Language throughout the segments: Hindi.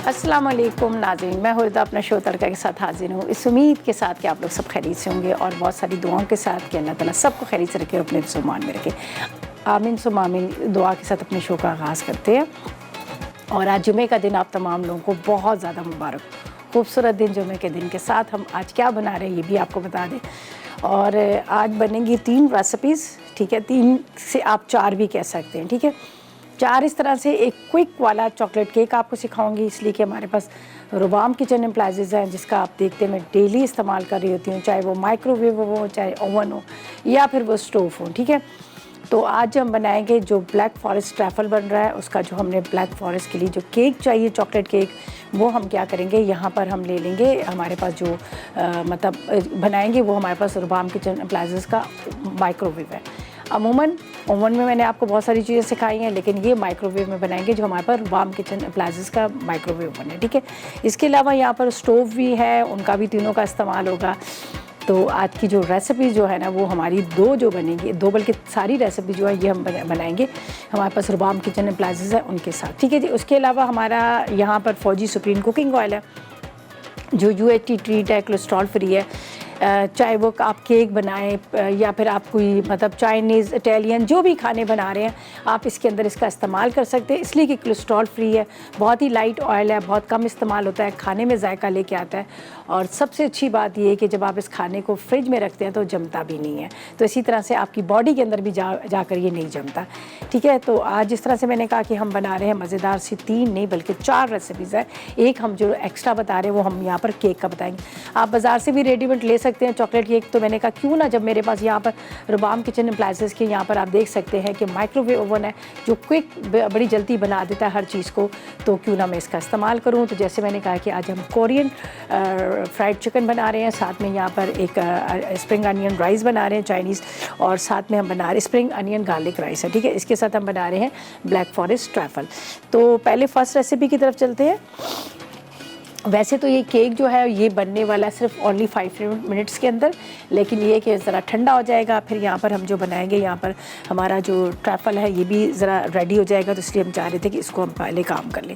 अस्सलाम वालेकुम नाज़रीन, मैं हुदा अपना शो तड़का के साथ हाजिर हूँ। इस उम्मीद के साथ कि आप लोग सब खैरियत से होंगे और बहुत सारी दुआओं के साथ कि अल्लाह ताला सबको खैरियत से रखे और अपने ज़ुबान में रखे। आमीन सुम्मा आमीन दुआ के साथ अपने शो का आगाज़ करते हैं। और आज जुमे का दिन आप तमाम लोगों को बहुत ज़्यादा मुबारक, खूबसूरत दिन। जुमे के दिन के साथ हम आज क्या बना रहे हैं ये भी आपको बता दें। और आज बनेंगी 3 रेसिपीज़, ठीक है। 3 से आप 4 भी कह सकते हैं, ठीक है। 4 इस तरह से एक क्विक वाला चॉकलेट केक आपको सिखाऊंगी, इसलिए कि हमारे पास रुबाम किचन एप्लाइंसेस हैं जिसका आप देखते हैं मैं डेली इस्तेमाल कर रही होती हूँ, चाहे वो माइक्रोवेव हो, चाहे ओवन हो या फिर वो स्टोव हो, ठीक है। तो आज हम बनाएंगे जो ब्लैक फॉरेस्ट ट्रैफल बन रहा है, उसका जो हमने ब्लैक फॉरेस्ट के लिए जो केक चाहिए चॉकलेट केक, वो हम क्या करेंगे, यहाँ पर हम ले लेंगे हमारे पास जो बनाएंगे वो हमारे पास रुबाम किचन एप्लाइंसेस का माइक्रोवेव है। अमूमन ओवन में मैंने आपको बहुत सारी चीज़ें सिखाई हैं, लेकिन ये माइक्रोवेव में बनाएंगे जो हमारे पास रुबाम किचन एप्लाइंसेस का माइक्रोवेव ओवन है, ठीक है। इसके अलावा यहाँ पर स्टोव भी है, उनका भी तीनों का इस्तेमाल होगा। तो आज की जो रेसिपी जो है ना वो हमारी 2 जो बनेंगी, 2 बल्कि सारी रेसिपी जो है ये हम बनाएंगे हमारे पास रुबाम किचन एप्लाइंसेस है उनके साथ, ठीक है जी। उसके अलावा हमारा यहाँ पर फौजी सुप्रीम कुकिंग ऑयल है जो UHT ट्रीट है, कोलेस्ट्रॉल फ्री है। चाहे वो आप केक बनाएं या फिर आप कोई चाइनीज़ इटालियन जो भी खाने बना रहे हैं आप इसके अंदर इसका इस्तेमाल कर सकते हैं, इसलिए कि कोलेस्ट्रॉल फ्री है, बहुत ही लाइट ऑयल है, बहुत कम इस्तेमाल होता है, खाने में जायका लेके आता है। और सबसे अच्छी बात ये है कि जब आप इस खाने को फ्रिज में रखते हैं तो जमता भी नहीं है, तो इसी तरह से आपकी बॉडी के अंदर भी जाकर ये नहीं जमता, ठीक है। तो आज जिस तरह से मैंने कहा कि हम बना रहे हैं मज़ेदार सी 3 नहीं बल्कि 4 रेसिपीज़ है। एक हम जो एक्स्ट्रा बता रहे हैं वो हम यहाँ पर केक का बताएंगे। आप बाज़ार से भी रेडीमेड ले सकते हैं चॉकलेट केक, तो मैंने कहा क्यों ना, जब मेरे पास यहाँ पर रुबाम किचन एप्लाइंसेस के यहाँ पर आप देख सकते हैं कि माइक्रोवेव ओवन है जो क्विक बड़ी जल्दी बना देता है हर चीज़ को, तो क्यों ना मैं इसका इस्तेमाल करूँ। तो जैसे मैंने कहा कि आज हम कोरियन फ्राइड चिकन बना रहे हैं, साथ में यहाँ पर एक स्प्रिंग अनियन राइस बना रहे हैं चाइनीज़, और साथ में हम बना रहे हैं स्प्रिंग अनियन गार्लिक राइस है, ठीक है। इसके साथ हम बना रहे हैं ब्लैक फॉरेस्ट ट्रैफल। तो पहले फर्स्ट रेसिपी की तरफ चलते हैं। वैसे तो ये केक जो है ये बनने वाला है सिर्फ ओनली 5 मिनट्स के अंदर, लेकिन ये कि ज़रा ठंडा हो जाएगा, फिर यहाँ पर हम जो बनाएंगे यहाँ पर हमारा जो ट्रैफल है ये भी ज़रा रेडी हो जाएगा, तो इसलिए हम चाह रहे थे कि इसको हम पहले काम कर लें।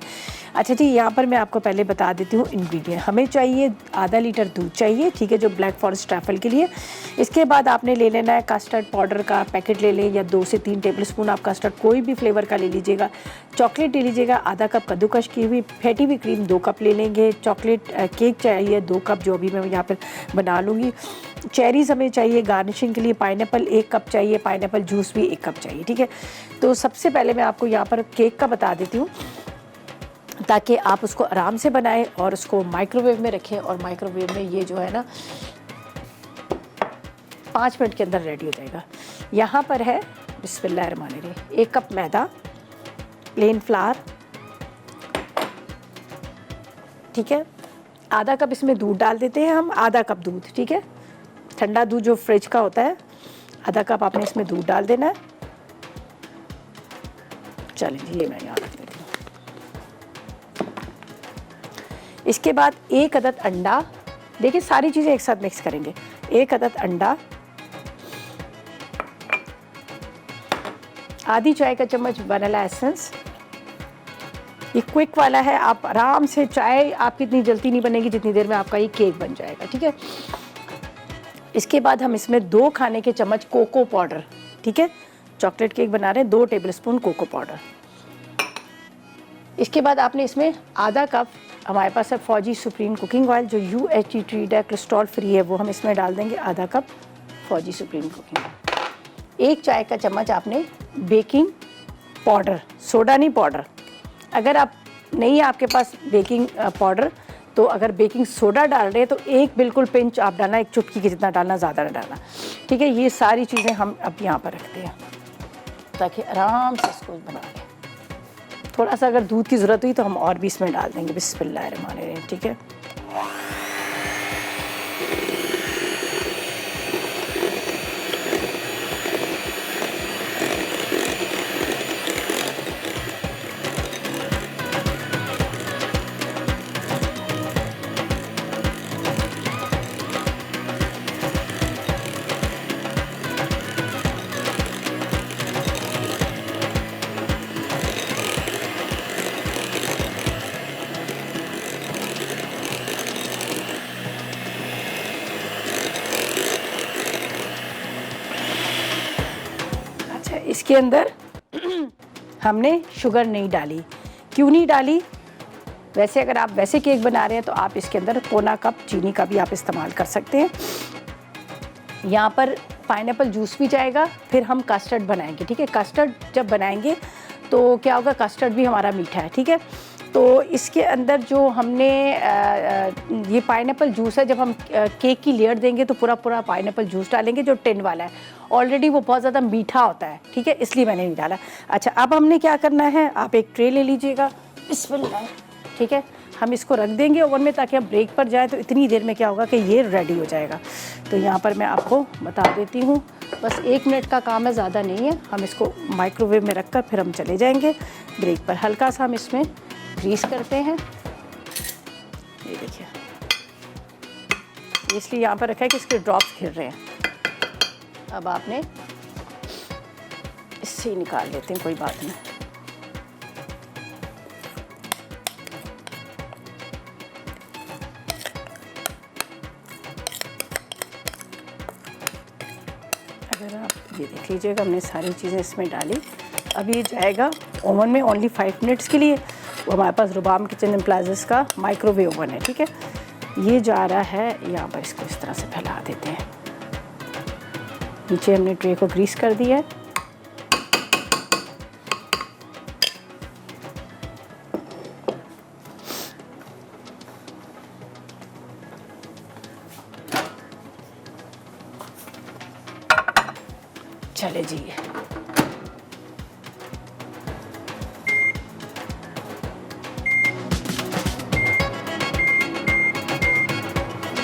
अच्छा जी, यहाँ पर मैं आपको पहले बता देती हूँ इंग्रेडिएंट। हमें चाहिए आधा लीटर दूध चाहिए, ठीक है, जो ब्लैक फॉरेस्ट ट्रैफल के लिए। इसके बाद आपने ले लेना है कस्टर्ड पाउडर का पैकेट ले लें, या 2 से 3 टेबलस्पून आप कस्टर्ड कोई भी फ्लेवर का ले लीजिएगा। चॉकलेट ले लीजिएगा आधा कप, कद्दूकश की हुई फेटी हुई क्रीम 2 कप ले लेंगे। चॉकलेट केक चाहिए 2 कप, जो अभी मैं यहाँ पर बना लूँगी। चेरीज़ हमें चाहिए गार्निशिंग के लिए, पाइनएप्पल 1 कप चाहिए, पाइनएप्पल जूस भी 1 कप चाहिए, ठीक है। तो सबसे पहले मैं आपको यहाँ पर केक का बता देती हूँ ताकि आप उसको आराम से बनाएं और उसको माइक्रोवेव में रखें, और माइक्रोवेव में ये जो है ना 5 मिनट के अंदर रेडी हो जाएगा। यहाँ पर है बिस्मिल्लाहिर्रहमानिर्रहीम 1 कप मैदा, प्लेन फ्लावर, ठीक है। आधा कप इसमें दूध डाल देते हैं हम, आधा कप दूध, ठीक है, ठंडा दूध जो फ्रिज का होता है, आधा कप आपने इसमें दूध डाल देना है। चलिए ये मैं यहाँ रख देती हूँ। इसके बाद 1 अदद अंडा, देखिए सारी चीज़ें एक साथ मिक्स करेंगे। 1 अदद अंडा, आधी चाय का चम्मच वनीला एसेंस। ये क्विक वाला है, आप आराम से, चाय आपकी इतनी जल्दी नहीं बनेगी जितनी देर में आपका ये केक बन जाएगा, ठीक है। इसके बाद हम इसमें 2 खाने के चम्मच कोको पाउडर, ठीक है, चॉकलेट केक बना रहे हैं 2 टेबलस्पून कोको पाउडर। इसके बाद आपने इसमें आधा कप हमारे पास है फौजी सुप्रीम कुकिंग ऑयल जो UHT ट्रीट है, कोलेस्ट्रॉल फ्री है, वो हम इसमें डाल देंगे आधा कप फौजी सुप्रीम कुकिंग ऑयल। 1 चाय का चम्मच आपने बेकिंग पाउडर, सोडा नहीं पाउडर, अगर आप नहीं है आपके पास बेकिंग पाउडर तो अगर बेकिंग सोडा डाल रहे हैं तो एक बिल्कुल पिंच आप डालना, 1 चुटकी के जितना डालना, ज़्यादा ना डालना, ठीक है। ये सारी चीज़ें हम अब यहाँ पर रखते हैं ताकि आराम से इसको बना लें। थोड़ा सा अगर दूध की ज़रूरत हुई तो हम और भी इसमें डाल देंगे, बिस्मिल्लाहिर्रहमानिर्रहीम, ठीक है। इसके अंदर हमने शुगर नहीं डाली। क्यों नहीं डाली? वैसे अगर आप वैसे केक बना रहे हैं तो आप इसके अंदर पौना कप चीनी का भी आप इस्तेमाल कर सकते हैं। यहाँ पर पाइनएप्पल जूस भी जाएगा, फिर हम कस्टर्ड बनाएंगे, ठीक है। कस्टर्ड जब बनाएंगे तो क्या होगा, कस्टर्ड भी हमारा मीठा है, ठीक है। तो इसके अंदर जो हमने ये पाइनएप्पल जूस है, जब हम केक की लेयर देंगे तो पूरा पूरा पाइनएप्पल जूस डालेंगे जो टिन वाला है, ऑलरेडी वो बहुत ज़्यादा मीठा होता है, ठीक है, इसलिए मैंने नहीं डाला। अच्छा, अब हमने क्या करना है, आप एक ट्रे ले लीजिएगा, बिस्मिल्लाह, ठीक है। हम इसको रख देंगे ओवन में ताकि हम ब्रेक पर जाएँ तो इतनी देर में क्या होगा कि ये रेडी हो जाएगा। तो यहाँ पर मैं आपको बता देती हूँ, बस 1 मिनट का काम है, ज़्यादा नहीं है। हम इसको माइक्रोवेव में रखकर फिर हम चले जाएंगे ब्रेक पर। हल्का सा हम इसमें ग्रीस करते हैं, ये देखिए, इसलिए यहाँ पर रखा है कि इसके ड्रॉप्स गिर रहे हैं। अब आपने इससे ही निकाल लेते हैं, कोई बात नहीं। अगर आप ये देख लीजिएगा, हमने सारी चीज़ें इसमें डाली। अब ये जाएगा ओवन में ओनली 5 मिनट्स के लिए। वो हमारे पास रुबाम किचन एप्लायंसेस का माइक्रोवेव ओवन है, ठीक है। ये जा रहा है यहाँ पर, इसको इस तरह से फैला देते हैं। नीचे हमने ट्रे को ग्रीस कर दिया है। चले जी,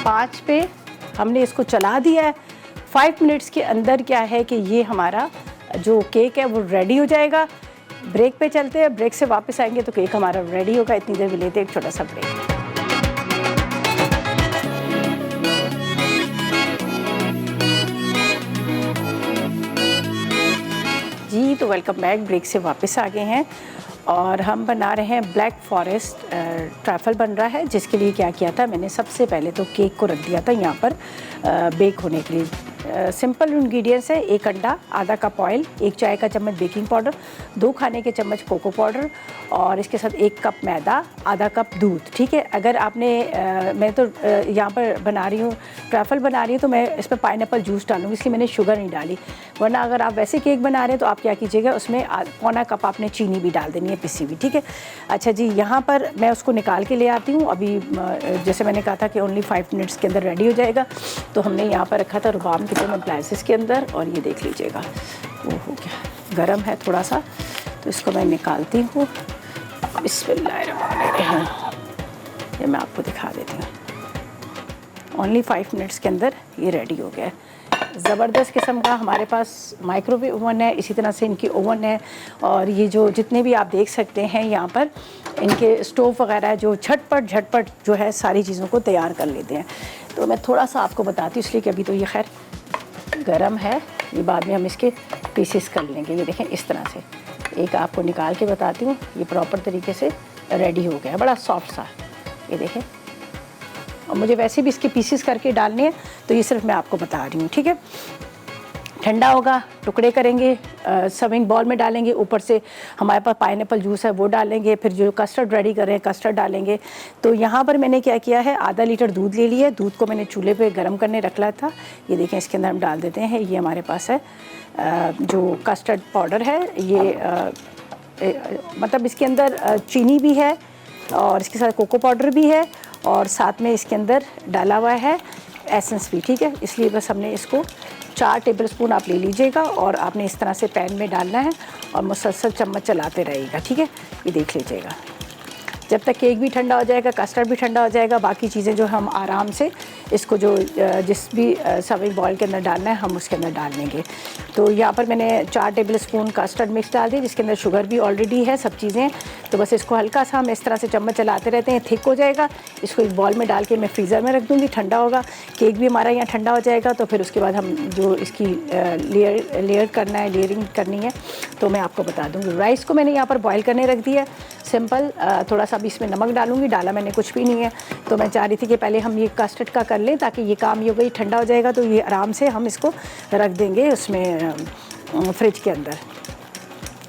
5 पे हमने इसको चला दिया है। 5 मिनट्स के अंदर क्या है कि ये हमारा जो केक है वो रेडी हो जाएगा। ब्रेक पे चलते हैं, ब्रेक से वापस आएंगे तो केक हमारा रेडी होगा। इतनी देर में लेते हैं एक छोटा सा ब्रेक। जी, तो वेलकम बैक। ब्रेक से वापस आ गए हैं और हम बना रहे हैं ब्लैक फॉरेस्ट ट्रैफल बन रहा है, जिसके लिए क्या किया था, मैंने सबसे पहले तो केक को रख दिया था यहाँ पर बेक होने के लिए। सिंपल इंग्रेडिएंट्स है, 1 अंडा, आधा कप ऑयल, 1 चाय का चम्मच बेकिंग पाउडर, 2 खाने के चम्मच कोको पाउडर और इसके साथ 1 कप मैदा, आधा कप दूध, ठीक है। अगर आपने मैं तो यहाँ पर बना रही हूँ, ट्रैफल बना रही हूँ, तो मैं इस पर पाइनएप्पल जूस डालूँगी, इसलिए मैंने शुगर नहीं डाली। वरना अगर आप वैसे केक बना रहे हैं तो आप क्या कीजिएगा, उसमें पौना कप आपने चीनी भी डाल देनी है, पिसी हुई, ठीक है। अच्छा जी, यहाँ पर मैं उसको निकाल के ले आती हूँ। अभी जैसे मैंने कहा था कि ओनली 5 मिनट्स के अंदर रेडी हो जाएगा, तो हमने यहाँ पर रखा था रुबाम किचन एप्लायंसेस के अंदर। और ये देख लीजिएगा, वो हो गया, गर्म है थोड़ा सा, तो इसको मैं निकालती हूँ। बिस्मिल्लाहिर्रहमानिर्रहीम, ये मैं आपको दिखा देती हूँ। ओनली 5 मिनट्स के अंदर ये रेडी हो गया है। ज़बरदस्त किस्म का हमारे पास माइक्रोवेव ओवन है, इसी तरह से इनकी ओवन है। और ये जो जितने भी आप देख सकते हैं यहाँ पर इनके स्टोव वगैरह जो झटपट जो है सारी चीज़ों को तैयार कर लेते हैं। तो मैं थोड़ा सा आपको बताती हूँ, इसलिए कि अभी तो ये खैर गरम है, ये बाद में हम इसके पीसेस कर लेंगे। ये देखें, इस तरह से एक आपको निकाल के बताती हूँ, ये प्रॉपर तरीके से रेडी हो गया है, बड़ा सॉफ्ट सा, ये देखें। और मुझे वैसे भी इसके पीसेस करके डालने हैं, तो ये सिर्फ मैं आपको बता रही हूँ, ठीक है। ठंडा होगा, टुकड़े करेंगे, सर्विंग बॉल में डालेंगे, ऊपर से हमारे पास पाइनएप्पल जूस है वो डालेंगे, फिर जो कस्टर्ड रेडी कर रहे हैं कस्टर्ड डालेंगे। तो यहाँ पर मैंने क्या किया है, आधा लीटर दूध ले लिया है। दूध को मैंने चूल्हे पे गर्म करने रख लिया था। ये देखें, इसके अंदर हम डाल देते हैं, ये हमारे पास है जो कस्टर्ड पाउडर है, ये मतलब इसके अंदर चीनी भी है और इसके साथ कोको पाउडर भी है और साथ में इसके अंदर डाला हुआ है एसेंस भी, ठीक है। इसलिए बस हमने इसको 4 टेबलस्पून आप ले लीजिएगा और आपने इस तरह से पैन में डालना है और मुसलसल चम्मच चलाते रहिएगा, ठीक है। ये देख लीजिएगा, जब तक केक भी ठंडा हो जाएगा, कस्टर्ड भी ठंडा हो जाएगा, बाकी चीज़ें जो हम आराम से इसको जो जिस भी सर्विंग बॉल के अंदर डालना है हम उसके अंदर डाल लेंगे। तो यहाँ पर मैंने 4 टेबलस्पून कस्टर्ड मिक्स डाल दी, जिसके अंदर शुगर भी ऑलरेडी है, सब चीज़ें। तो बस इसको हल्का सा हम इस तरह से चम्मच चलाते रहते हैं, थिक हो जाएगा। इसको एक बॉल में डाल के मैं फ्रीज़र में रख दूँगी, ठंडा होगा। केक भी हमारा यहाँ ठंडा हो जाएगा, तो फिर उसके बाद हम जो इसकी लेयर करना है, लेयरिंग करनी है, तो मैं आपको बता दूँगी। राइस को मैंने यहाँ पर बॉयल करने रख दिया, सिंपल। थोड़ा सा भी इसमें नमक डालूंगी, डाला मैंने कुछ भी नहीं है। तो मैं चाह रही थी कि पहले हम ये कस्टर्ड का कर लें, ताकि ये काम ये हो गई, ठंडा हो जाएगा तो ये आराम से हम इसको रख देंगे उसमें फ्रिज के अंदर।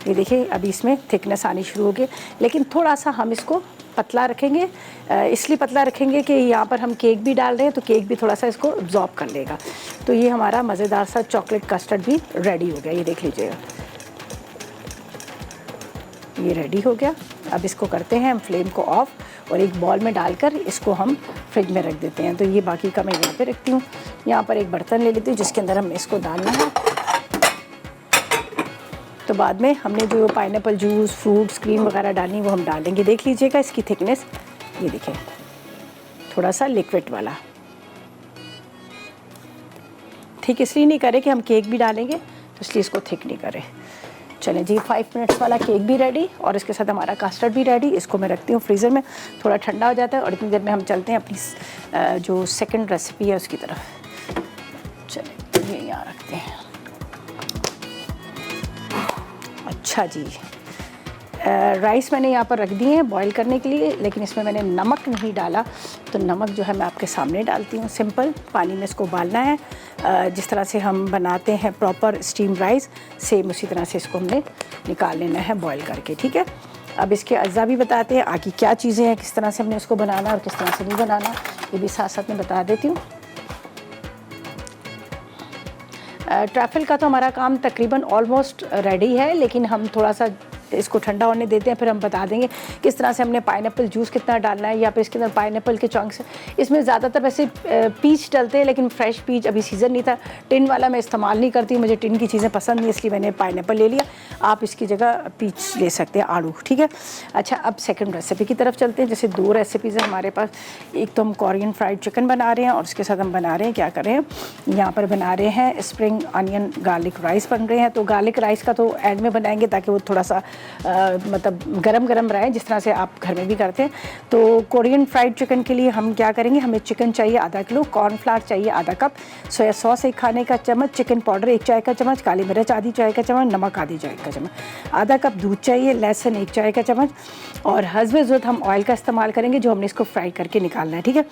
ये देखिए अभी इसमें थिकनेस आनी शुरू होगी, लेकिन थोड़ा सा हम इसको पतला रखेंगे। इसलिए पतला रखेंगे कि यहाँ पर हम केक भी डाल रहे हैं तो केक भी थोड़ा सा इसको अब्जॉर्ब कर लेगा। तो ये हमारा मज़ेदार सा चॉकलेट कस्टर्ड भी रेडी हो गया, ये देख लीजिएगा, ये रेडी हो गया। अब इसको करते हैं हम फ्लेम को ऑफ और एक बॉल में डालकर इसको हम फ्रिज में रख देते हैं। तो ये बाकी का मैं यहाँ पे रखती हूँ। यहाँ पर एक बर्तन ले लेती हूँ जिसके अंदर हम इसको डालना है। तो बाद में हमने जो पाइनएप्पल जूस, फ्रूट्स, क्रीम वगैरह डालनी वो हम डालेंगे। देख लीजिएगा इसकी थिकनेस, ये देखिए थोड़ा सा लिक्विड वाला। थिक इसलिए नहीं करे कि हम केक भी डालेंगे, तो इसलिए इसको थिक नहीं करें। चलें जी, 5 मिनट्स वाला केक भी रेडी और इसके साथ हमारा कस्टर्ड भी रेडी। इसको मैं रखती हूँ फ्रीज़र में, थोड़ा ठंडा हो जाता है और इतनी देर में हम चलते हैं अपनी जो सेकंड रेसिपी है उसकी तरफ। चलें ये यहाँ रखते हैं। अच्छा जी, राइस मैंने यहाँ पर रख दिए हैं बॉईल करने के लिए, लेकिन इसमें मैंने नमक नहीं डाला। तो नमक जो है मैं आपके सामने डालती हूँ। सिंपल पानी में इसको उबालना है, जिस तरह से हम बनाते हैं प्रॉपर स्टीम राइस, सेम उसी तरह से इसको हमने निकाल लेना है बॉईल करके। ठीक है, अब इसके अज्जा भी बताते हैं, आगे क्या चीज़ें हैं, किस तरह से हमने उसको बनाना और किस तरह से नहीं बनाना, ये भी साथ साथ में बता देती हूँ। ट्रैफल का तो हमारा काम तकरीबन ऑलमोस्ट रेडी है, लेकिन हम थोड़ा सा इसको ठंडा होने देते हैं, फिर हम बता देंगे किस तरह से हमने पाइनएप्पल जूस कितना डालना है, या फिर इसके अंदर पाइनएप्पल के चंक्स। इसमें ज़्यादातर वैसे पीच डलते हैं, लेकिन फ्रेश पीच अभी सीज़न नहीं था। टिन वाला मैं इस्तेमाल नहीं करती, मुझे टिन की चीज़ें पसंद नहीं, इसलिए मैंने पाइनएप्पल ले लिया। आप इसकी जगह पीच ले सकते हैं, आड़ू। ठीक है, अच्छा अब सेकंड रेसिपी की तरफ चलते हैं। जैसे 2 रेसिपीज़ हैं हमारे पास। एक तो हम कोरियन फ्राइड चिकन बना रहे हैं और उसके साथ हम बना रहे हैं, क्या कर रहे हैं, यहाँ पर बना रहे हैं स्प्रिंग अनियन गार्लिक राइस बन रहे हैं। तो गार्लिक राइस का तो एंड में बनाएंगे ताकि वो थोड़ा सा मतलब गरम गरम रहे, जिस तरह से आप घर में भी करते हैं। तो कोरियन फ्राइड चिकन के लिए हम क्या करेंगे, हमें चिकन चाहिए आधा किलो, कॉर्नफ्लावर चाहिए आधा कप, सोया सॉस 1 खाने का चम्मच, चिकन पाउडर 1 चाय का चम्मच, काली मिर्च आधी चाय का चम्मच, नमक आधी चाय का चम्मच, आधा कप दूध चाहिए, लहसुन 1 चाय का चम्मच और हस्बे ज़रूरत हम ऑयल का इस्तेमाल करेंगे जो हमने इसको फ्राई करके निकालना है। ठीक है,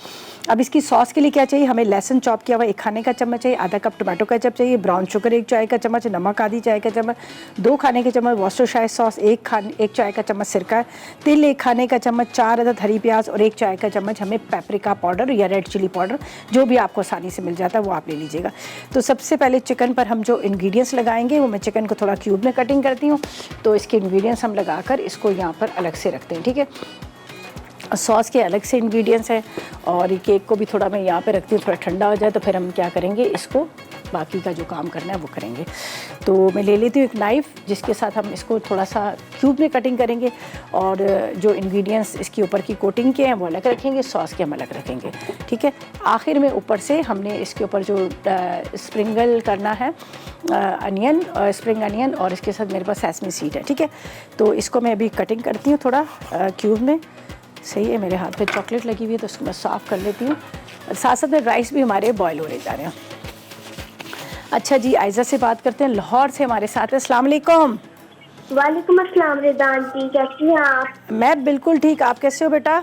अब इसकी सॉस के लिए क्या चाहिए, हमें लहसुन चॉप किया हुआ 1 खाने का चम्मच चाहिए, आधा कप टमाटो केचप चाहिए, ब्राउन शुगर 1 चाय का चम्मच, नमक आधी चाय का चम्मच, 2 खाने के चम्मच वॉस्टरशायर सॉस, 1 चाय का चम्मच सिरका, तिल 1 खाने का चम्मच, 4 अदद हरी प्याज और 1 चाय का चम्मच हमें पेपरिका पाउडर या रेड चिली पाउडर, जो भी आपको आसानी से मिल जाता है वो आप ले लीजिएगा। तो सबसे पहले चिकन पर हम जो इंग्रेडिएंट्स लगाएंगे, वो मैं चिकन को थोड़ा क्यूब में कटिंग करती हूँ। तो इसके इंग्रेडिएंट्स हम लगाकर इसको यहाँ पर अलग से रखते हैं। ठीक है, सॉस के अलग से इंग्रेडिएंट्स हैं और ये केक को भी थोड़ा मैं यहाँ पे रखती हूँ, थोड़ा ठंडा हो जाए तो फिर हम क्या करेंगे, इसको बाकी का जो काम करना है वो करेंगे। तो मैं ले लेती हूँ एक नाइफ़, जिसके साथ हम इसको थोड़ा सा क्यूब में कटिंग करेंगे और जो इंग्रेडिएंट्स इसके ऊपर की कोटिंग के हैं वो अलग रखेंगे, सॉस के हम अलग रखेंगे। ठीक है, आखिर में ऊपर से हमने इसके ऊपर जो स्प्रिंगल करना है अनियन, स्प्रिंग अनियन, और इसके साथ मेरे पास सेसमी सीड है। ठीक है, तो इसको मैं अभी कटिंग करती हूँ थोड़ा क्यूब में। सही है, मेरे हाथ पे चॉकलेट लगी हुई है तो उसको मैं साफ़ कर लेती हूँ। साथ साथ में राइस भी हमारे बॉयल होने जा रहे हैं। अच्छा जी, आयज़ा से बात करते हैं, लाहौर से हमारे साथ है। अस्सलाम वालेकुम। वालेकुम अस्सलाम रिदा आंटी, कैसी हैं आप? मैं बिल्कुल ठीक, आप कैसे हो बेटा?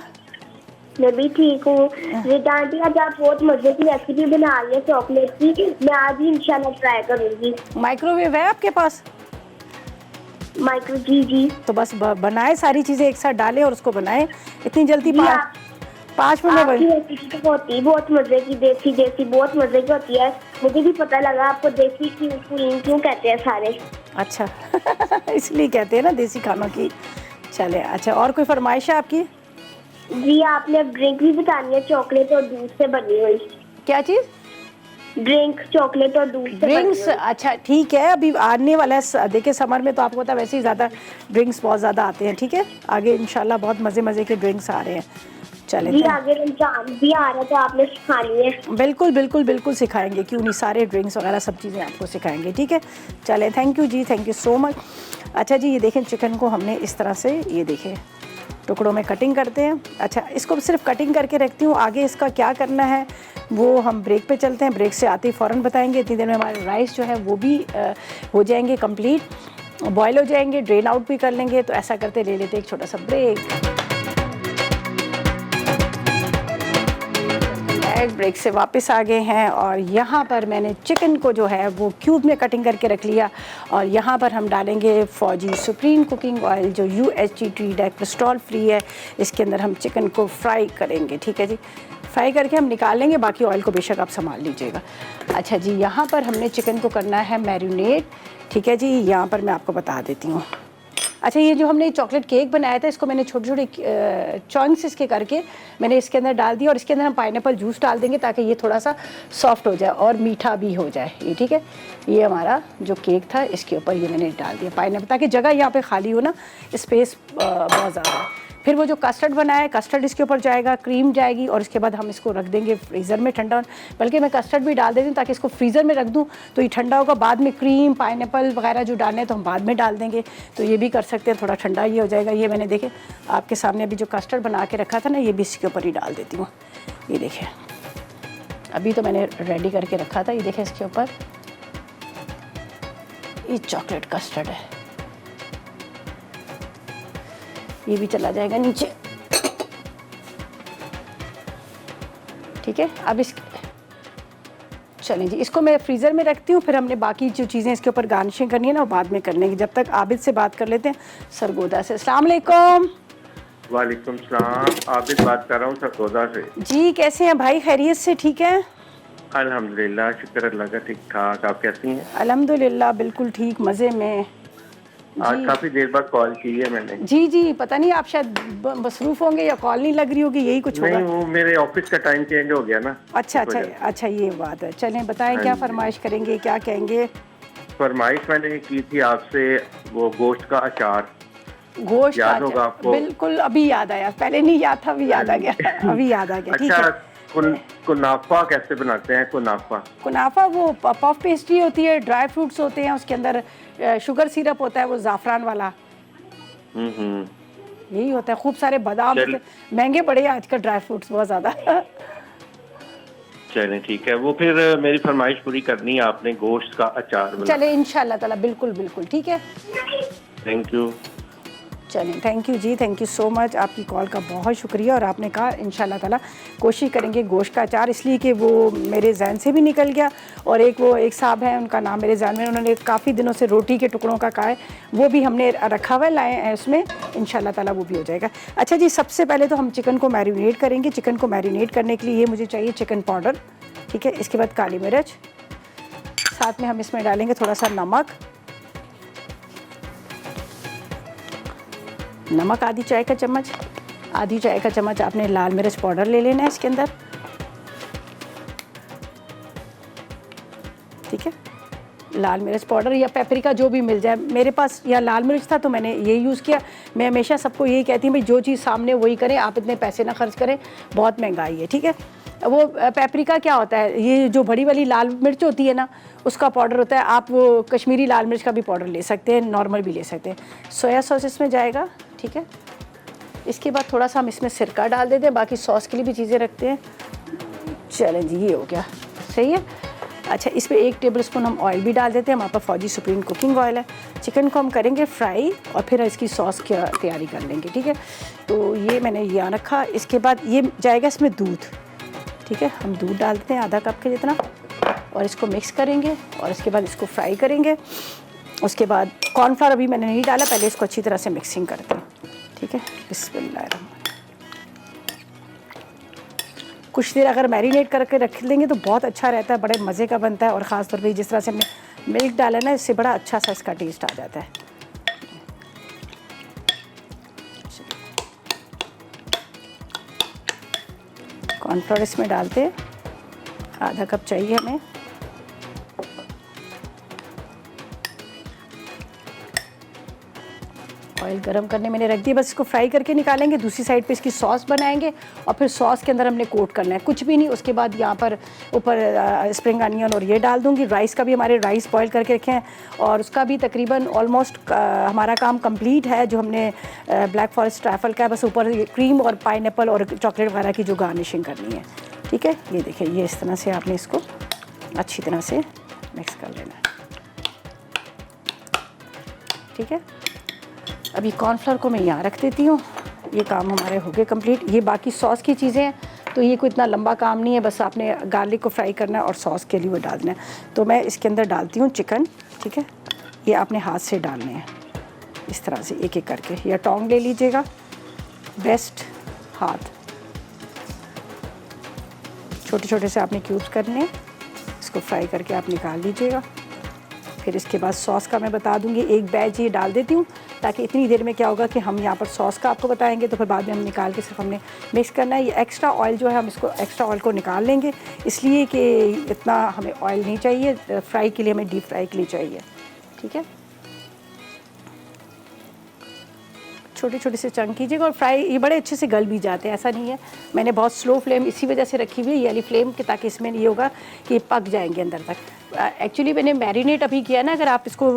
मैं भी ठीक हूँ। रिदा आंटी, आज आप बहुत मजे की रेसिपी बना रही है चॉकलेट की, मैं आज ही इंशाल्लाह ट्राई करूँगी। माइक्रोवेव है आपके पास? माइक्रो, जी जी। तो बस बनाए, सारी चीज़ें एक साथ डालें और उसको बनाएं। इतनी जल्दी 5 मिनट में आपकी रेसिपी तो होती है बहुत मजे की, देसी बहुत मजे की होती है। मुझे भी पता लगा आपको देसी क्यों कहते हैं सारे। अच्छा इसलिए कहते हैं ना देसी खानों की। चले, अच्छा और कोई फरमाइश है आपकी? जी, आपने ड्रिंक भी बतानी है, चॉकलेट और दूध से बनी हुई। क्या चीज़? ड्रिंक, चॉकलेट और दूध से ड्रिंक्स। अच्छा ठीक है, अभी आने वाला है, देखिए समर में तो आपको पता है वैसे ही ज़्यादा ड्रिंक्स बहुत ज़्यादा आते हैं। ठीक है, आगे इंशाल्लाह बहुत मज़े के ड्रिंक्स आ रहे हैं। चले जी, आगे रमजान भी आ रहा है तो आपने सिखानी है। बिल्कुल सिखाएंगे, क्यों नहीं, सारे ड्रिंक्स वगैरह सब चीज़ें आपको सिखाएंगे। ठीक है, चले, थैंक यू जी, थैंक यू सो मच। अच्छा जी, ये देखें चिकन को हमने इस तरह से, ये देखें टुकड़ों में कटिंग करते हैं। अच्छा, इसको सिर्फ कटिंग करके रखती हूँ, आगे इसका क्या करना है वो हम ब्रेक पे चलते हैं, ब्रेक से आते ही फ़ौरन बताएंगे। इतनी देर में हमारे राइस जो है वो भी हो जाएंगे कंप्लीट, बॉयल हो जाएंगे, ड्रेन आउट भी कर लेंगे। तो ऐसा करते ले लेते एक छोटा सा ब्रेक। ऑलराइट, ब्रेक से वापस आ गए हैं और यहाँ पर मैंने चिकन को जो है वो क्यूब में कटिंग करके रख लिया और यहाँ पर हम डालेंगे फौजी सुप्रीम कुकिंग ऑयल जो UHT ट्रीड है, कोलेस्ट्रॉल फ्री है। इसके अंदर हम चिकन को फ्राई करेंगे, ठीक है जी। फ्राई करके हम निकाल लेंगे, बाकी ऑयल को बेशक आप संभाल लीजिएगा। अच्छा जी, यहाँ पर हमने चिकन को करना है मैरिनेट, ठीक है जी। यहाँ पर मैं आपको बता देती हूँ। अच्छा, ये जो हमने चॉकलेट केक बनाया था इसको मैंने छोटे छोटे चॉइंग्स इसके करके मैंने इसके अंदर डाल दिया और इसके अंदर हम पाइनएप्पल जूस डाल देंगे ताकि ये थोड़ा सा सॉफ्ट हो जाए और मीठा भी हो जाए ये, ठीक है। ये हमारा जो केक था इसके ऊपर ये मैंने डाल दिया पाइनएप्पल, ताकि जगह यहाँ पे खाली हो ना, स्पेस बहुत ज़्यादा है। फिर वो जो कस्टर्ड बनाया है, कस्टर्ड इसके ऊपर जाएगा, क्रीम जाएगी और इसके बाद हम इसको रख देंगे फ्रीज़र में ठंडा। बल्कि मैं कस्टर्ड भी डाल देती हूँ ताकि इसको फ्रीज़र में रख दूँ तो ये ठंडा होगा। बाद में क्रीम, पाइनएप्पल वगैरह जो डालने हैं तो हम बाद में डाल देंगे, तो ये भी कर सकते हैं, थोड़ा ठंडा ये हो जाएगा। ये मैंने देखे आपके सामने अभी जो कस्टर्ड बना के रखा था ना, ये भी इसके ऊपर ही डाल देती हूँ। ये देखिए, अभी तो मैंने रेडी करके रखा था। ये देखिए इसके ऊपर ये चॉकलेट कस्टर्ड है, ये भी चला जाएगा नीचे, ठीक है। अब इस चलें जी, इसको मैं फ्रीज़र में रखती हूँ। फिर हमने बाकी जो चीज़ें इसके ऊपर गार्निशिंग करनी है ना वो बाद में कर लेंगे। जब तक आबिद से बात कर लेते हैं, सरगोदा से। अस्सलाम वालेकुम। वालेकुम सलाम, आबिद बात कर रहा हूँ सरगोदा से। जी, कैसे हैं भाई? खैरियत से? ठीक है अल्हम्दुलिल्लाह, शुक्र अल्लाह का, ठीक ठाक। आप कैसी हैं? अल्हम्दुलिल्लाह, बिल्कुल ठीक, मज़े में। आज काफी देर बाद कॉल की है मैंने। जी, पता नहीं आप शायद मसरूफ होंगे या कॉल नहीं लग रही होगी, यही कुछ होगा। नहीं, वो मेरे ऑफिस का टाइम चेंज हो गया ना। अच्छा, ये बात है। चलें बताएं, क्या फरमाइश करेंगे, क्या कहेंगे? फरमाइश मैंने की थी आपसे, वो गोश्त का अचार। गोश्त याद होगा आपको? बिल्कुल, अभी याद आया, पहले नहीं याद था, अभी याद आ गया। अभी याद आ गया, ठीक है। कुनाफा कैसे बनाते हैं? कुनाफा वो पफ पेस्ट्री होती है, ड्राई फ्रूट्स होते हैं, उसके अंदर शुगर सिरप होता है, वो ज़ाफ़रान वाला। यही होता है। खूब सारे बादाम, महंगे पड़े आजकल ड्राई फ्रूट्स बहुत ज़्यादा। चलें ठीक है, वो फिर मेरी फरमाइश पूरी करनी है आपने, गोश्त का अचार। चले इंशाल्लाह ताला, बिल्कुल ठीक है। Thank you. चलें, थैंक यू जी, थैंक यू सो मच। आपकी कॉल का बहुत शुक्रिया। और आपने कहा इंशाल्लाह ताला कोशिश करेंगे गोश्त का अचार, इसलिए कि वो मेरे जहन से भी निकल गया। और एक साहब हैं, उनका नाम मेरे जहन में, उन्होंने काफ़ी दिनों से रोटी के टुकड़ों का कहा है, वो भी हमने रखा हुआ है, लाए हैं उसमें, इंशाल्लाह ताला वो भी हो जाएगा। अच्छा जी, सबसे पहले तो हम चिकन को मैरिनेट करेंगे। चिकन को मैरिनेट करने के लिए ये मुझे चाहिए चिकन पाउडर, ठीक है। इसके बाद काली मिर्च, साथ में हम इसमें डालेंगे थोड़ा सा नमक, आधी चाय का चम्मच आपने लाल मिर्च पाउडर ले लेना है इसके अंदर, ठीक है। लाल मिर्च पाउडर या पेपरिका जो भी मिल जाए, मेरे पास या लाल मिर्च था तो मैंने ये यूज़ किया। मैं हमेशा सबको यही कहती हूँ भाई, जो चीज़ सामने वही करें, आप इतने पैसे ना खर्च करें, बहुत महंगाई है, ठीक है। वो पेपरिका क्या होता है, ये जो बड़ी वाली लाल मिर्च होती है ना, उसका पाउडर होता है। आप वो कश्मीरी लाल मिर्च का भी पाउडर ले सकते हैं, नॉर्मल भी ले सकते हैं। सोया सॉस इसमें जाएगा, ठीक है। इसके बाद थोड़ा सा हम इसमें सिरका डाल देते हैं, बाकी सॉस के लिए भी चीज़ें रखते हैं। चलें जी, ये हो गया, सही है। अच्छा, इस पर 1 टेबल स्पून हम ऑयल भी डाल देते हैं, हमारे पास फौजी सुप्रीम कुकिंग ऑयल है। चिकन को हम करेंगे फ्राई और फिर इसकी सॉस की तैयारी कर लेंगे, ठीक है। तो ये मैंने यहाँ रखा। इसके बाद ये जाएगा इसमें दूध, ठीक है। हम दूध डालते हैं आधा कप के जितना और इसको मिक्स करेंगे और इसके बाद इसको फ्राई करेंगे। उसके बाद कॉर्नफ्लावर अभी मैंने नहीं डाला, पहले इसको अच्छी तरह से मिक्सिंग करते हैं, ठीक है। बिस्मिल्लाह। कुछ देर अगर मैरिनेट करके रख देंगे तो बहुत अच्छा रहता है, बड़े मज़े का बनता है। और ख़ास तौर पे जिस तरह से हमने मिल्क डाला ना, इससे बड़ा अच्छा सा इसका टेस्ट आ जाता है। कॉर्नफ्लोर इसमें डालते हैं, आधा कप चाहिए हमें। ऑयल गरम करने मैंने रख दिया, बस इसको फ्राई करके निकालेंगे। दूसरी साइड पे इसकी सॉस बनाएंगे और फिर सॉस के अंदर हमने कोट करना है, कुछ भी नहीं। उसके बाद यहाँ पर ऊपर स्प्रिंग अनियन और ये डाल दूँगी। राइस का भी, हमारे राइस बॉयल करके रखे हैं और उसका भी तकरीबन ऑलमोस्ट हमारा काम कंप्लीट है। जो हमने ब्लैक फॉरेस्ट ट्रैफल का है, बस ऊपर क्रीम और पाइनएप्पल और चॉकलेट वगैरह की जो गार्निशिंग करनी है, ठीक है। ये देखिए, ये इस तरह से आपने इसको अच्छी तरह से मिक्स कर लेना है, ठीक है। अभी कॉर्नफ्लोर को मैं यहाँ रख देती हूँ, ये काम हमारे हो गए कंप्लीट। ये बाकी सॉस की चीज़ें हैं, तो ये कोई इतना लंबा काम नहीं है, बस आपने गार्लिक को फ्राई करना है और सॉस के लिए वो डालना है। तो मैं इसके अंदर डालती हूँ चिकन, ठीक है। ये आपने हाथ से डालने हैं इस तरह से एक एक करके, या टोंग ले लीजिएगा, बेस्ट हाथ। छोटे छोटे से आपने क्यूब्स करने हैं, इसको फ्राई करके आप निकाल लीजिएगा। फिर इसके बाद सॉस का मैं बता दूंगी, एक बैच ये डाल देती हूँ ताकि इतनी देर में क्या होगा कि हम यहाँ पर सॉस का आपको बताएंगे, तो फिर बाद में हम निकाल के सिर्फ हमने मिक्स करना है। ये एक्स्ट्रा ऑयल जो है हम इसको एक्स्ट्रा ऑयल को निकाल लेंगे, इसलिए कि इतना हमें ऑयल नहीं चाहिए फ्राई के लिए, हमें डीप फ्राई के लिए चाहिए, ठीक है। छोटे छोटे से चंक कीजिएगा और फ्राई ये बड़े अच्छे से गल भी जाते हैं, ऐसा नहीं है। मैंने बहुत स्लो फ्लेम इसी वजह से रखी हुई है, ये वाली फ्लेम के, ताकि इसमें ये होगा कि पक जाएंगे अंदर तक। एक्चुअली मैंने मैरिनेट अभी किया ना, अगर आप इसको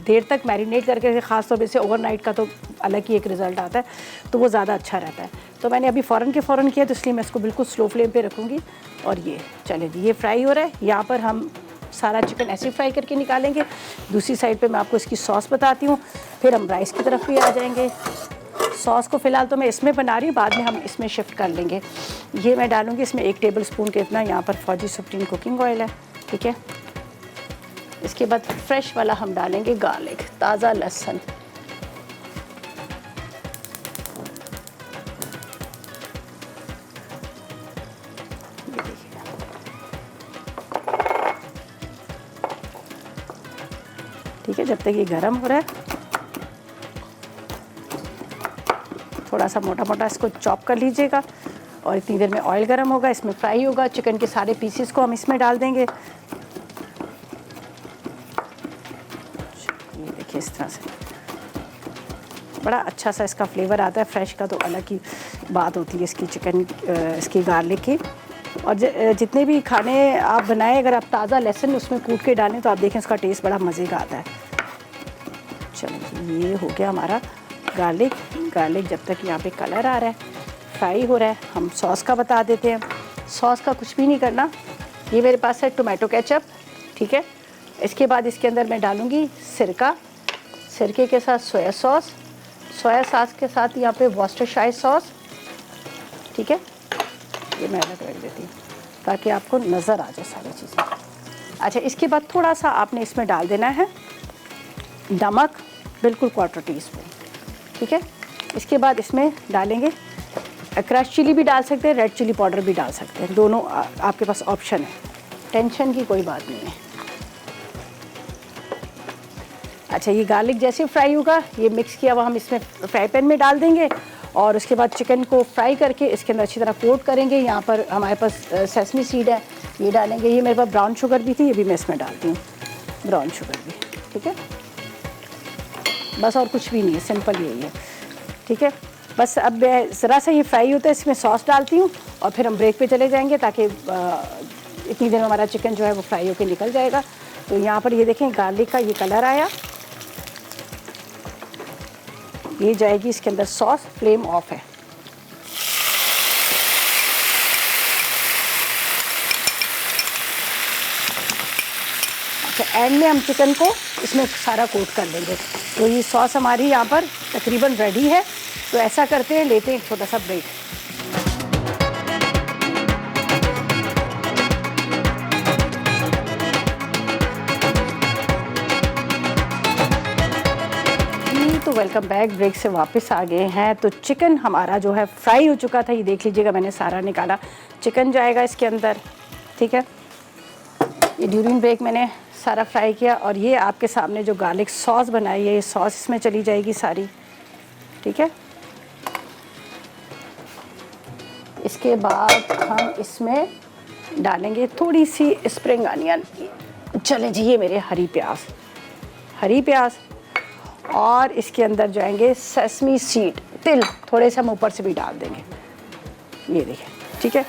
देर तक मैरिनेट करके, ख़ास तौर से ओवरनाइट का तो अलग ही एक रिज़ल्ट आता है, तो वो ज़्यादा अच्छा रहता है। तो मैंने अभी फ़ौरन के फ़ौरन किया, तो इसलिए मैं इसको बिल्कुल स्लो फ्लेम पे रखूँगी। और ये चले जी, ये फ्राई हो रहा है। यहाँ पर हम सारा चिकन ऐसे फ्राई करके निकालेंगे। दूसरी साइड पे मैं आपको इसकी सॉस बताती हूँ, फिर हम राइस की तरफ भी आ जाएंगे। सॉस को फ़िलहाल तो मैं इसमें बना रही हूँ, बाद में हम इसमें शिफ्ट कर लेंगे। ये मैं डालूँगी इसमें 1 टेबल स्पून के इतना, यहाँ पर फौजी सुप्रीम कुकिंग ऑयल है, ठीक है। इसके बाद फ्रेश वाला हम डालेंगे गार्लिक, ताज़ा लहसुन, ठीक है। जब तक ये गरम हो रहा है, थोड़ा सा मोटा मोटा इसको चॉप कर लीजिएगा और इतनी देर में ऑयल गरम होगा, इसमें फ्राई होगा। चिकन के सारे पीसेस को हम इसमें डाल देंगे। ये देखिए इस तरह से बड़ा अच्छा सा इसका फ्लेवर आता है। फ्रेश का तो अलग ही बात होती है इसकी, चिकन इसकी गार्लिक की। और जितने भी खाने आप बनाएं, अगर आप ताज़ा लहसुन उसमें कूट के डालें तो आप देखें उसका टेस्ट बड़ा मज़े का आता है। चलिए ये हो गया हमारा गार्लिक। गार्लिक जब तक यहाँ पे कलर आ रहा है, फ्राई हो रहा है, हम सॉस का बता देते हैं। सॉस का कुछ भी नहीं करना, ये मेरे पास है टोमेटो केचप, ठीक है। इसके बाद इसके अंदर मैं डालूँगी सिरका, सिरके के साथ सोया सॉस, सोया सॉस के साथ यहाँ पे वॉस्टरशायर सॉस, ठीक है। ये मैं अलग रख देती हूँ ताकि आपको नज़र आ जाए सारी चीज़ें। अच्छा, इसके बाद थोड़ा सा आपने इसमें डाल देना है नमक, बिल्कुल 1/4 टीस्पून, ठीक है। इसके बाद इसमें डालेंगे क्रश चिली भी डाल सकते हैं, रेड चिली पाउडर भी डाल सकते हैं, दोनों आपके पास ऑप्शन है, टेंशन की कोई बात नहीं है। अच्छा, ये गार्लिक जैसे फ्राई होगा, ये मिक्स किया हुआ हम इसमें फ्राई पैन में डाल देंगे और उसके बाद चिकन को फ्राई करके इसके अंदर अच्छी तरह कोट करेंगे। यहाँ पर हमारे पास सेसमी सीड है, ये डालेंगे। ये मेरे पास ब्राउन शुगर भी थी, ये भी मैं इसमें डालती हूँ, ब्राउन शुगर भी, ठीक है। बस और कुछ भी नहीं है, सिंपल यही है, ठीक है। बस अब ज़रा सा ये फ्राई होता है, इसमें सॉस डालती हूँ और फिर हम ब्रेक पे चले जाएंगे ताकि इतनी देर में हमारा चिकन जो है वो फ्राई होकर निकल जाएगा। तो यहाँ पर ये देखें गार्लिक का ये कलर आया, ये जाएगी इसके अंदर सॉस। फ्लेम ऑफ है। अच्छा, एंड में हम चिकन को इसमें सारा कोट कर देंगे। तो ये सॉस हमारी यहाँ पर तकरीबन रेडी है। तो ऐसा करते हैं, लेते हैं एक छोटा सा ब्रेक। तो वेलकम बैक, ब्रेक से वापस आ गए हैं। तो चिकन हमारा जो है फ्राई हो चुका था, ये देख लीजिएगा, मैंने सारा निकाला। चिकन जाएगा इसके अंदर, ठीक है। ये ड्यूरिंग ब्रेक मैंने सारा फ्राई किया और ये आपके सामने जो गार्लिक सॉस बनाई है, ये सॉस इसमें चली जाएगी सारी, ठीक है। इसके बाद हम इसमें डालेंगे थोड़ी सी स्प्रिंग अनियन। चले जी, ये मेरे हरी प्याज और इसके अंदर जाएंगे सेसमी सीड, तिल थोड़े से हम ऊपर से भी डाल देंगे, ये देखिए, ठीक है।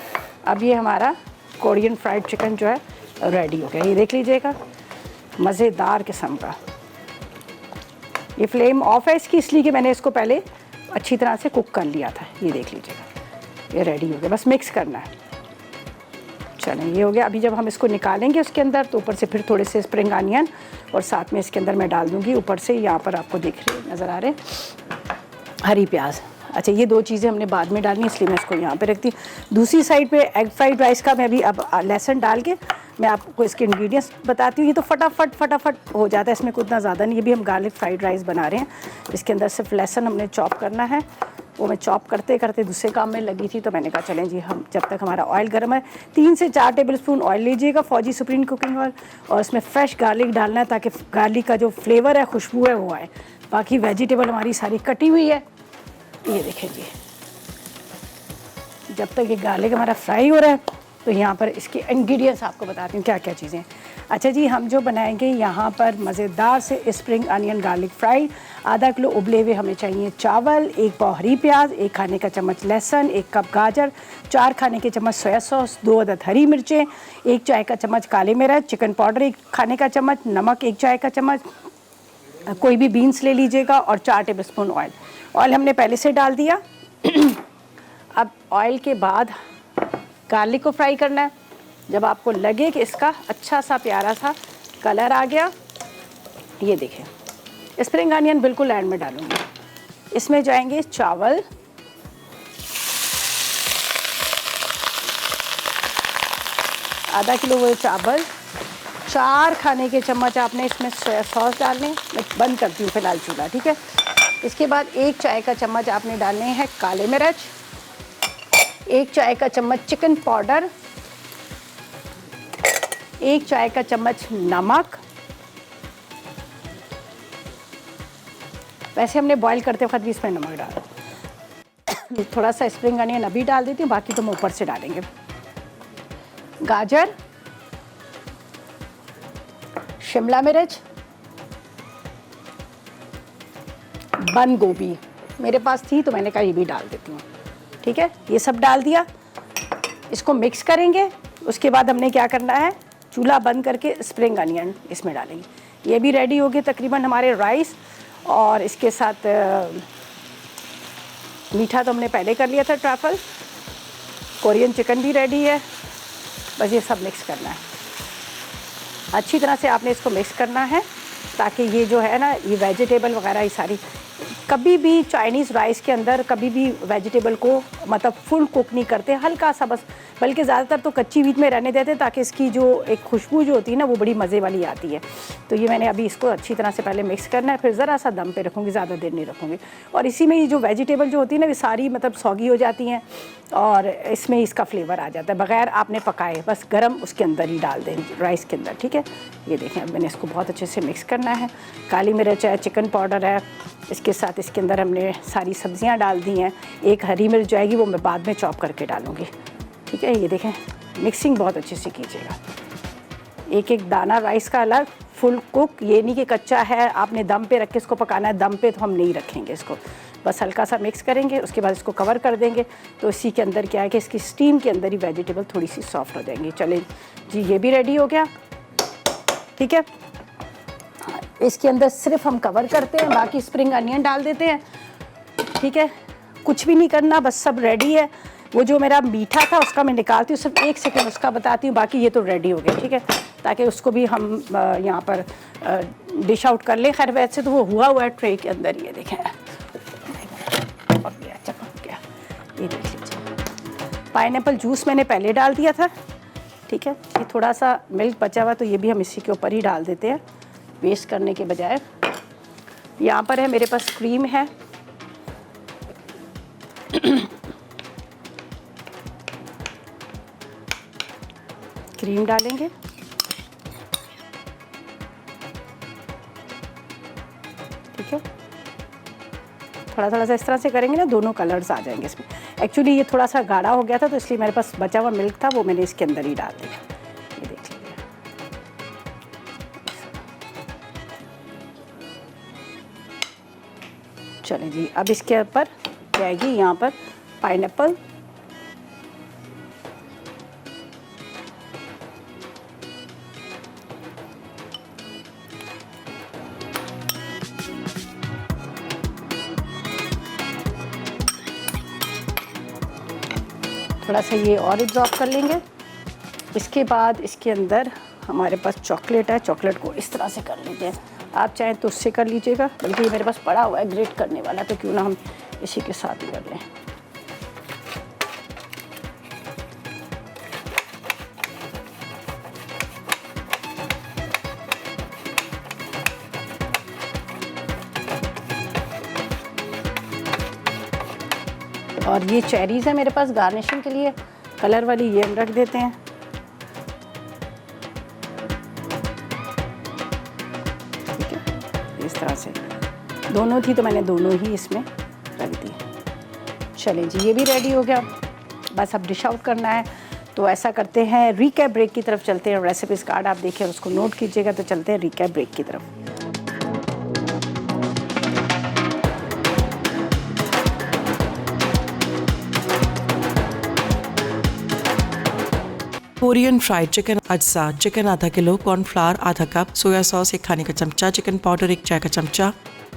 अब ये हमारा कोरियन फ्राइड चिकन जो है रेडी हो गया, ये देख लीजिएगा, मज़ेदार किस्म का। ये फ्लेम ऑफ है इसकी, इसलिए कि मैंने इसको पहले अच्छी तरह से कुक कर लिया था। ये देख लीजिएगा, ये रेडी हो गया, बस मिक्स करना है। चलें, ये हो गया। अभी जब हम इसको निकालेंगे उसके अंदर, तो ऊपर से फिर थोड़े से स्प्रिंग अनियन और साथ में इसके अंदर मैं डाल दूँगी ऊपर से, यहाँ पर आपको देख रहे नज़र आ रहे हरी प्याज। अच्छा, ये 2 चीज़ें हमने बाद में डालनी, इसलिए मैं इसको यहाँ पे रखती हूँ। दूसरी साइड पे एग फ्राइड राइस का मैं अभी अब लहसुन डाल के मैं आपको इसके इंग्रेडिएंट्स बताती हूँ। ये तो फटाफट हो जाता है, इसमें कुछ इतना ज़्यादा नहीं। ये भी हम गार्लिक फ्राइड राइस बना रहे हैं, इसके अंदर सिर्फ लहसुन हमने चॉप करना है। वो मैं चॉप करते करते दूसरे काम में लगी थी, तो मैंने कहा चलें जी, हम जब तक हमारा ऑयल गर्म है 3 से 4 टेबलस्पून ऑयल लीजिएगा, फौजी सुप्रीम कुकिंग ऑयल, और इसमें फ्रेश गार्लिक डालना है ताकि गार्लिक का जो फ्लेवर है, खुशबू है, वो आए। बाकी वेजिटेबल हमारी सारी कटी हुई है, ये देखें जी। जब तक ये गार्लिक हमारा फ्राई हो रहा है, तो यहाँ पर इसके इंग्रेडिएंट्स आपको बताती हूँ क्या क्या चीज़ें। अच्छा जी, हम जो बनाएंगे यहाँ पर मज़ेदार से स्प्रिंग अनियन गार्लिक फ्राई। आधा किलो उबले हुए हमें चाहिए चावल, 1 पाव हरी प्याज, 1 खाने का चम्मच लहसुन, 1 कप गाजर, 4 खाने के चम्मच सोया सॉस, 2 अदद हरी मिर्चें, 1 चाय का चम्मच काली मिर्च, चिकन पाउडर 1 खाने का चम्मच, नमक 1 चाय का चम्मच, कोई भी बीन्स ले लीजिएगा, और 4 टेबलस्पून ऑयल। ऑयल हमने पहले से डाल दिया। अब ऑयल के बाद गार्लिक को फ्राई करना है। जब आपको लगे कि इसका अच्छा सा प्यारा सा कलर आ गया, ये देखें, स्प्रिंग अनियन बिल्कुल एंड में डालूंगी। इसमें जाएंगे चावल, आधा किलो वो चावल, 4 खाने के चम्मच आपने इसमें सोया सॉस डालने। मैं बंद करती हूँ फिलहाल चूल्हा, ठीक है। इसके बाद 1 चाय का चम्मच आपने डालने हैं काले मिर्च, 1 चाय का चम्मच चिकन पाउडर, 1 चाय का चम्मच नमक। वैसे हमने बॉईल करते वक्त भी इसमें नमक डाला। थोड़ा सा स्प्रिंग अनियन अभी डाल देती हूँ, बाकी तो हम ऊपर से डालेंगे। गाजर, शिमला मिर्च, बंद गोभी मेरे पास थी तो मैंने कहा ये भी डाल देती हूँ, ठीक है। ये सब डाल दिया, इसको मिक्स करेंगे। उसके बाद हमने क्या करना है, चूल्हा बंद करके स्प्रिंग अनियन इसमें डालेंगे। ये भी रेडी हो गए तकरीबन हमारे राइस, और इसके साथ मीठा तो हमने पहले कर लिया था, ट्रफल, कोरियन चिकन भी रेडी है। बस ये सब मिक्स करना है अच्छी तरह से, आपने इसको मिक्स करना है ताकि ये जो है ना, ये वेजिटेबल वगैरह ये सारी, कभी भी चाइनीज़ राइस के अंदर कभी भी वेजिटेबल को मतलब फुल कुक नहीं करते, हल्का सा बस, बल्कि ज़्यादातर तो कच्ची बीच में रहने देते हैं ताकि इसकी जो एक खुशबू जो होती है ना, वो बड़ी मज़े वाली आती है। तो ये मैंने अभी इसको अच्छी तरह से पहले मिक्स करना है, फिर ज़रा सा दम पे रखूँगी, ज़्यादा देर नहीं रखूँगी। और इसी में ये जो वेजिटेबल जो होती है ना, वो सारी मतलब सौगी हो जाती हैं और इसमें इसका फ्लेवर आ जाता है, बग़ैर आपने पकाए, बस गरम उसके अंदर ही डाल दें राइस के अंदर, ठीक है। ये देखें, अब मैंने इसको बहुत अच्छे से मिक्स करना है। काली मिर्च है, चिकन पाउडर है, इसके साथ इसके अंदर हमने सारी सब्जियां डाल दी हैं। 1 हरी मिर्च जाएगी, वो मैं बाद में चॉप करके डालूँगी, ठीक है। ये देखें, मिक्सिंग बहुत अच्छे से कीजिएगा। एक एक दाना राइस का अलग, फुल कुक, ये नहीं कि कच्चा है आपने दम पे रख के इसको पकाना है। दम पे तो हम नहीं रखेंगे इसको, बस हल्का सा मिक्स करेंगे, उसके बाद इसको कवर कर देंगे। तो इसी के अंदर क्या है कि इसकी स्टीम के अंदर ही वेजिटेबल थोड़ी सी सॉफ्ट हो जाएंगी। चलें जी, ये भी रेडी हो गया, ठीक है। इसके अंदर सिर्फ हम कवर करते हैं, बाकी स्प्रिंग अनियन डाल देते हैं, ठीक है। कुछ भी नहीं करना, बस सब रेडी है। वो जो मेरा मीठा था उसका मैं निकालती हूँ, सिर्फ 1 सेकेंड उसका बताती हूँ, बाकी ये तो रेडी हो गया, ठीक है। ताकि उसको भी हम यहाँ पर डिश आउट कर लें। खैर वैसे तो वो हुआ है ट्रे के अंदर, ये देखें, चपक गया, ये देख लीजिए। पाइनएप्पल जूस मैंने पहले डाल दिया था, ठीक है। ये थोड़ा सा मिल्क बचा हुआ तो ये भी हम इसी के ऊपर ही डाल देते हैं, वेस्ट करने के बजाय। यहाँ पर है मेरे पास क्रीम है, क्रीम डालेंगे, ठीक है। थोड़ा थोड़ा सा इस तरह से करेंगे ना, दोनों कलर्स आ जाएंगे इसमें। एक्चुअली ये थोड़ा सा गाढ़ा हो गया था तो इसलिए मेरे पास बचा हुआ मिल्क था, वो मैंने इसके अंदर ही डाल दिया। ये देख लीजिए, चलें जी। अब इसके ऊपर जाएगी यहाँ पर पाइनएप्पल, थोड़ा सा ये और एब्जॉर्ब कर लेंगे। इसके बाद इसके अंदर हमारे पास चॉकलेट है, चॉकलेट को इस तरह से कर लेते हैं। आप चाहें तो उससे कर लीजिएगा, बल्कि ये मेरे पास पड़ा हुआ है ग्रेट करने वाला, तो क्यों ना हम इसी के साथ ही कर लें। और ये चेरीज़ है मेरे पास गार्निशिंग के लिए, कलर वाली ये हम रख देते हैं। ठीक है, इस तरह से दोनों थी तो मैंने दोनों ही इसमें रख दी। चलें जी, ये भी रेडी हो गया, बस अब डिश आउट करना है। तो ऐसा करते हैं, रिकैप ब्रेक की तरफ चलते हैं। रेसिपीज़ कार्ड आप देखें और उसको नोट कीजिएगा। तो चलते हैं रिकैप ब्रेक की तरफ। कोरियन फ्राइड चिकन अज्जा, चिकन आधा किलो, कॉर्नफ्लावर आधा कप, सोया सॉस 1 खाने का चमचा, चिकन पाउडर 1 चाय का चमचा,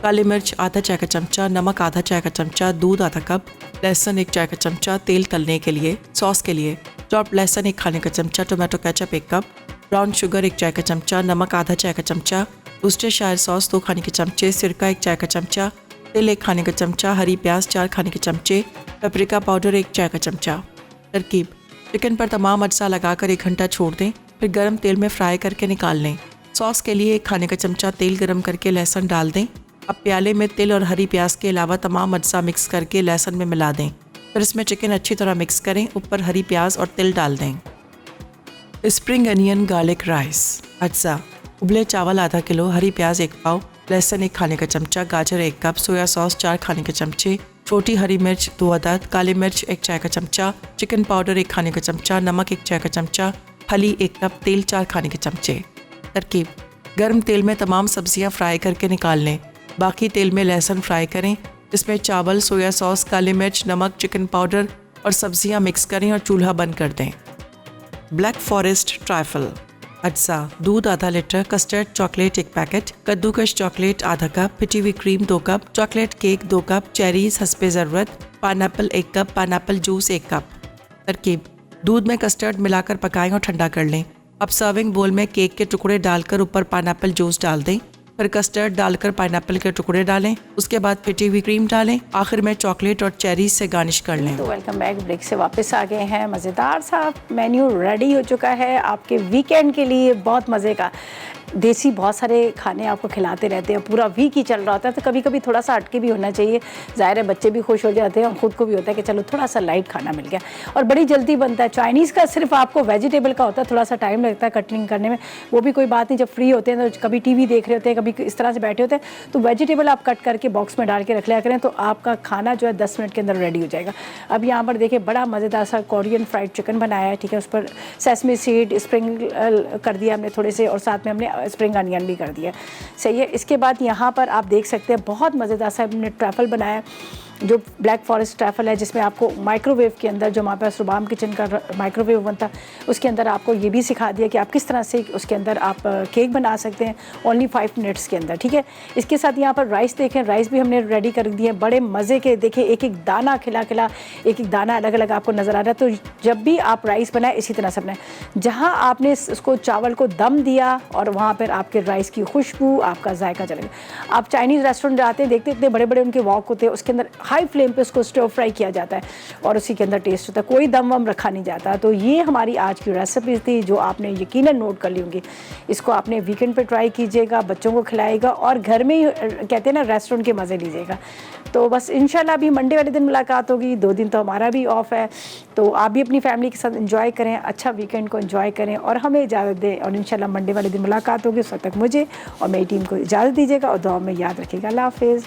काली मिर्च आधा चाय का चमचा, नमक आधा चाय का चमचा, दूध आधा कप, लहसुन 1 चाय का चमचा, तेल तलने के लिए, सॉस के लिए, चॉप लहसुन 1 खाने का चमचा, tomato ketchup 1 cup, brown sugar 1 चाय का चमचा, नमक आधा चाय का चमचा, वुस्टेरशायर सॉस 2 खाने के चमचे, सिरका 1 चाय का चमचा, तिल 1 खाने का चमचा, हरी प्याज 4 खाने के चमचे, पेपरिका पाउडर 1 चाय का चमचा। तरकीब: चिकन पर तमाम अज्जा लगाकर 1 घंटा छोड़ दें, फिर गर्म तेल में फ्राई करके निकाल लें। सॉस के लिए 1 खाने का चमचा तेल गरम करके लहसुन डाल दें। अब प्याले में तिल और हरी प्याज के अलावा तमाम अज्जा मिक्स करके लहसुन में मिला दें। फिर इसमें चिकन अच्छी तरह मिक्स करें, ऊपर हरी प्याज और तिल डाल दें। स्प्रिंग अनियन गार्लिक राइस अज्जा: उबले चावल आधा किलो, हरी प्याज 1 पाव, लहसुन 1 खाने का चमचा, गाजर 1 कप, सोया सॉस 4 खाने के चमचे, छोटी हरी मिर्च 2 अदद, काली मिर्च 1 चाय का चमचा, चिकन पाउडर 1 खाने का चमचा, नमक 1 चाय का चमचा, फली 1 कप, तेल 4 खाने के चमचे। तरकीब: गर्म तेल में तमाम सब्जियां फ्राई करके निकाल लें। बाकी तेल में लहसुन फ्राई करें। इसमें चावल, सोया सॉस, काली मिर्च, नमक, चिकन पाउडर और सब्जियां मिक्स करें और चूल्हा बंद कर दें। ब्लैक फॉरेस्ट ट्राइफल अज्जा: दूध आधा लीटर, कस्टर्ड चॉकलेट 1 पैकेट, कद्दूकश चॉकलेट आधा कप, पिटी हुई cream 2 cup, chocolate cake 2 cup, cherries हस्बे ज़रूरत, pineapple 1 cup, pineapple juice 1 cup. तरकीब: दूध में कस्टर्ड मिलाकर पकाएं और ठंडा कर लें। अब सर्विंग बोल में केक के टुकड़े डालकर ऊपर पाइनएप्पल जूस डाल दें। फिर कस्टर्ड डालकर पाइनएप्पल के टुकड़े डालें। उसके बाद पिटी हुई क्रीम डालें। आखिर में चॉकलेट और चेरीज से गार्निश कर लें। तो वेलकम बैक, ब्रेक से वापस आ गए हैं। मज़ेदार सा मेन्यू रेडी हो चुका है आपके वीकेंड के लिए। बहुत मज़े का देसी बहुत सारे खाने आपको खिलाते रहते हैं, पूरा वीक ही चल रहा होता है, तो कभी कभी थोड़ा सा हटके भी होना चाहिए। ज़ाहिर है बच्चे भी खुश हो जाते हैं और ख़ुद को भी होता है कि चलो थोड़ा सा लाइट खाना मिल गया, और बड़ी जल्दी बनता है। चाइनीज़ का सिर्फ आपको वेजिटेबल का होता है, थोड़ा सा टाइम लगता है कटिंग करने में, वो भी कोई बात नहीं। जब फ्री होते हैं तो कभी टीवी देख रहे होते हैं, कभी इस तरह से बैठे होते हैं, तो वेजिटेबल आप कट करके बॉक्स में डाल के रख लिया करें, तो आपका खाना जो है 10 मिनट के अंदर रेडी हो जाएगा। अब यहाँ पर देखिए बड़ा मज़ेदार सा कोरियन फ्राइड चिकन बनाया है, ठीक है। उस पर सेसमी सीड स्प्रिंग कर दिया हमने थोड़े से, और साथ में हमने स्प्रिंग अनियन भी कर दिया। सही है। इसके बाद यहाँ पर आप देख सकते हैं बहुत मज़ेदार सा हमने ट्रैफल बनाया, जो ब्लैक फॉरेस्ट ट्रैफल है, जिसमें आपको माइक्रोवेव के अंदर, जो हमारे पास रुबाम किचन का माइक्रोवेव बनता, उसके अंदर आपको ये भी सिखा दिया कि आप किस तरह से उसके अंदर आप केक बना सकते हैं ओनली 5 मिनट्स के अंदर, ठीक है। इसके साथ यहाँ पर राइस देखें, राइस भी हमने रेडी कर दिए, बड़े मज़े के। देखिए एक एक दाना खिला खिला, एक एक दाना अलग अलग आपको नज़र आ रहा है। तो जब भी आप राइस बनाएं इसी तरह से बनाएं, जहाँ आपने उसको चावल को दम दिया और वहाँ पर आपके राइस की खुशबू, आपका जायका चलेगा। आप चाइनीज़ रेस्टोरेंट जाते हैं, देखते इतने बड़े बड़े उनके वॉक होते हैं, उसके अंदर हाई फ्लेम पे उसको स्टर फ्राई किया जाता है और उसी के अंदर टेस्ट होता है, कोई दम वम रखा नहीं जाता। तो ये हमारी आज की रेसिपी थी जो आपने यकीनन नोट कर ली होंगी। इसको आपने वीकेंड पे ट्राई कीजिएगा, बच्चों को खिलाएगा और घर में ही कहते हैं ना रेस्टोरेंट के मज़े लीजिएगा। तो बस इंशाल्लाह अभी मंडे वाले दिन मुलाकात होगी, 2 दिन तो हमारा भी ऑफ है, तो आप भी अपनी फैमिली के साथ एंजॉय करें, अच्छा वीकेंड को एंजॉय करें और हमें इजाज़त दें। और इंशाल्लाह मंडे वाले दिन मुलाकात होगी। उस वक्त तक मुझे और मेरी टीम को इजाज़त दीजिएगा और दुआ में याद रखिएगा। अल्लाह हाफिज़।